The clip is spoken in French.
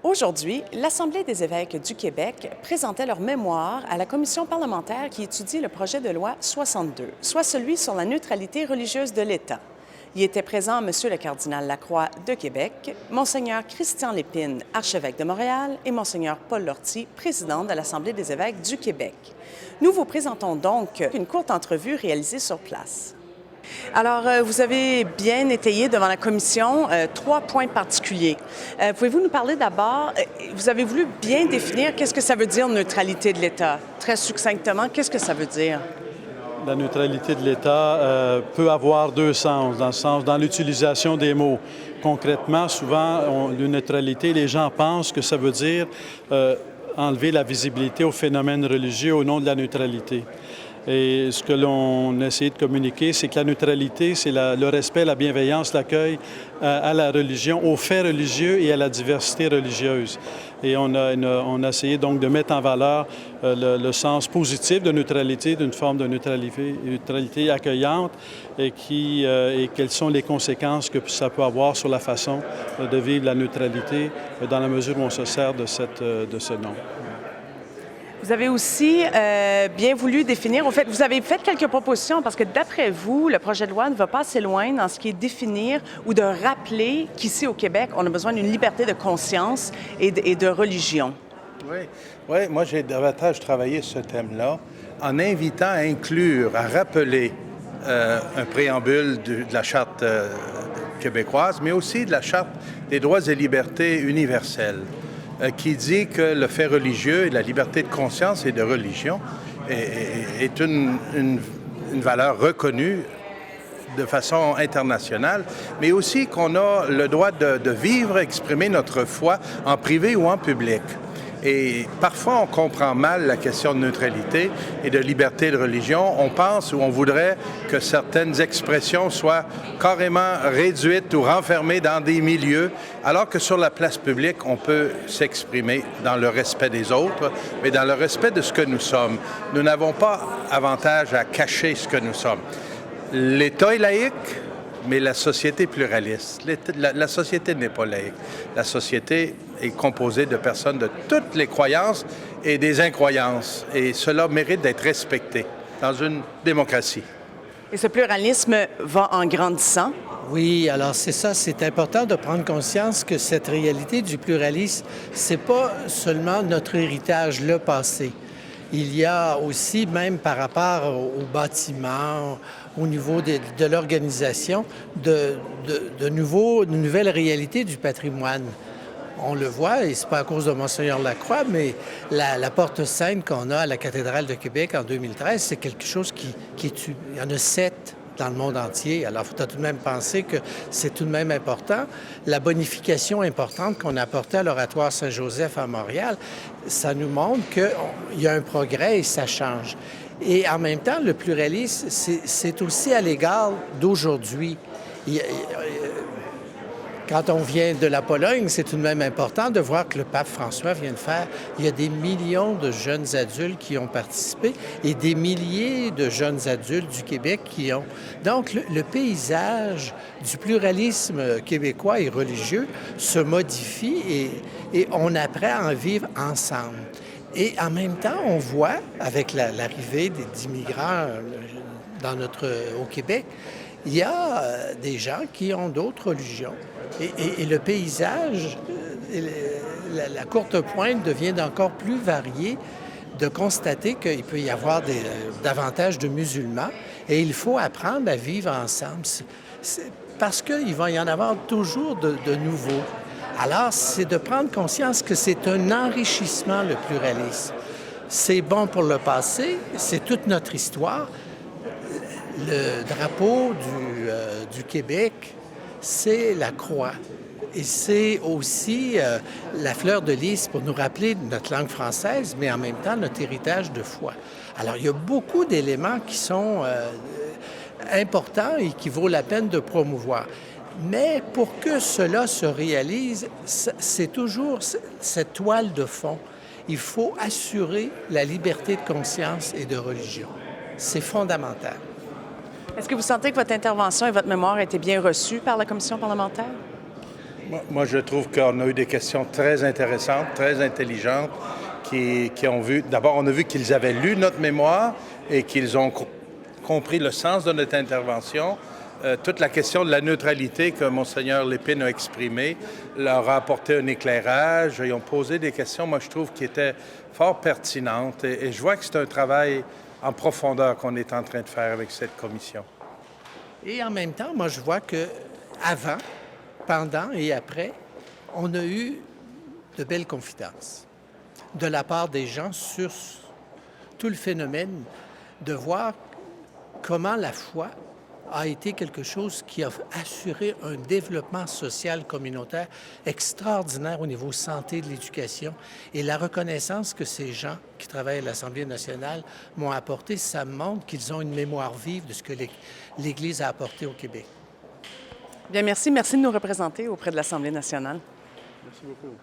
Aujourd'hui, l'Assemblée des évêques du Québec présentait leur mémoire à la commission parlementaire qui étudie le projet de loi 62, soit celui sur la neutralité religieuse de l'État. Y étaient présents M. le cardinal Lacroix de Québec, Monseigneur Christian Lépine, archevêque de Montréal, et Monseigneur Paul Lortie, président de l'Assemblée des évêques du Québec. Nous vous présentons donc une courte entrevue réalisée sur place. Alors, vous avez bien étayé devant la commission 3 points particuliers. Pouvez-vous nous parler d'abord, vous avez voulu bien définir qu'est-ce que ça veut dire neutralité de l'État? Très succinctement, qu'est-ce que ça veut dire? La neutralité de l'État peut avoir deux sens, dans l'utilisation des mots. Concrètement, souvent, la neutralité, les gens pensent que ça veut dire enlever la visibilité aux phénomènes religieux au nom de la neutralité. Et ce que l'on a essayé de communiquer, c'est que la neutralité, c'est le respect, la bienveillance, l'accueil à la religion, aux faits religieux et à la diversité religieuse. Et on a essayé donc de mettre en valeur le sens positif de neutralité, d'une forme de neutralité accueillante et quelles sont les conséquences que ça peut avoir sur la façon de vivre la neutralité dans la mesure où on se sert de ce nom. Vous avez aussi bien voulu définir, en fait, vous avez fait quelques propositions parce que d'après vous, le projet de loi ne va pas assez loin dans ce qui est définir ou de rappeler qu'ici au Québec, on a besoin d'une liberté de conscience et de religion. Oui, moi j'ai davantage travaillé ce thème-là en invitant à inclure, à rappeler un préambule de la Charte québécoise, mais aussi de la Charte des droits et libertés universelles, qui dit que le fait religieux et la liberté de conscience et de religion est une valeur reconnue de façon internationale, mais aussi qu'on a le droit de vivre, exprimer notre foi en privé ou en public. Et parfois, on comprend mal la question de neutralité et de liberté de religion. On pense ou on voudrait que certaines expressions soient carrément réduites ou renfermées dans des milieux, alors que sur la place publique, on peut s'exprimer dans le respect des autres, mais dans le respect de ce que nous sommes. Nous n'avons pas avantage à cacher ce que nous sommes. L'État est laïque, mais la société est pluraliste. La société n'est pas laïque. La société est composée de personnes de toutes les croyances et des incroyances. Et cela mérite d'être respecté dans une démocratie. Et ce pluralisme va en grandissant? Oui, alors c'est ça, c'est important de prendre conscience que cette réalité du pluralisme, c'est pas seulement notre héritage, le passé. Il y a aussi, même par rapport aux bâtiments, au niveau de l'organisation, de nouvelles réalités du patrimoine. On le voit, et c'est pas à cause de Monseigneur Lacroix, mais la porte sainte qu'on a à la cathédrale de Québec en 2013, c'est quelque chose qui est... Il y en a 7 dans le monde entier. Alors, il faut tout de même penser que c'est tout de même important. La bonification importante qu'on a apportée à l'Oratoire Saint-Joseph à Montréal, ça nous montre qu'il y a un progrès et ça change. Et en même temps, le pluralisme, c'est aussi à l'égard d'aujourd'hui. Quand on vient de la Pologne, c'est tout de même important de voir que le pape François vient de faire. Il y a des millions de jeunes adultes qui ont participé et des milliers de jeunes adultes du Québec qui ont. Donc, le paysage du pluralisme québécois et religieux se modifie et on apprend à en vivre ensemble. Et en même temps, on voit, avec l'arrivée d'immigrants au Québec, il y a des gens qui ont d'autres religions. Et le paysage, la courte pointe devient encore plus varié de constater qu'il peut y avoir davantage de musulmans et il faut apprendre à vivre ensemble parce qu'il va y en avoir toujours de nouveaux. Alors, c'est de prendre conscience que c'est un enrichissement, le pluralisme. C'est bon pour le passé, c'est toute notre histoire. Le drapeau du Québec, c'est la croix. Et c'est aussi la fleur de lys pour nous rappeler notre langue française, mais en même temps notre héritage de foi. Alors, il y a beaucoup d'éléments qui sont importants et qui vaut la peine de promouvoir. Mais pour que cela se réalise, c'est toujours cette toile de fond. Il faut assurer la liberté de conscience et de religion. C'est fondamental. Est-ce que vous sentez que votre intervention et votre mémoire a été bien reçue par la commission parlementaire? Moi, je trouve qu'on a eu des questions très intéressantes, très intelligentes, qui ont vu... D'abord, on a vu qu'ils avaient lu notre mémoire et qu'ils ont compris le sens de notre intervention. Toute la question de la neutralité que Monseigneur Lépine a exprimée leur a apporté un éclairage. Ils ont posé des questions, moi, je trouve, qui étaient fort pertinentes. Et je vois que c'est un travail en profondeur qu'on est en train de faire avec cette commission. Et en même temps, moi, je vois que avant, pendant et après, on a eu de belles confidences de la part des gens sur tout le phénomène, de voir comment la foi a été quelque chose qui a assuré un développement social communautaire extraordinaire au niveau santé, de l'éducation. Et la reconnaissance que ces gens qui travaillent à l'Assemblée nationale m'ont apporté, ça montre qu'ils ont une mémoire vive de ce que l'Église a apporté au Québec. Bien, merci. Merci de nous représenter auprès de l'Assemblée nationale. Merci beaucoup.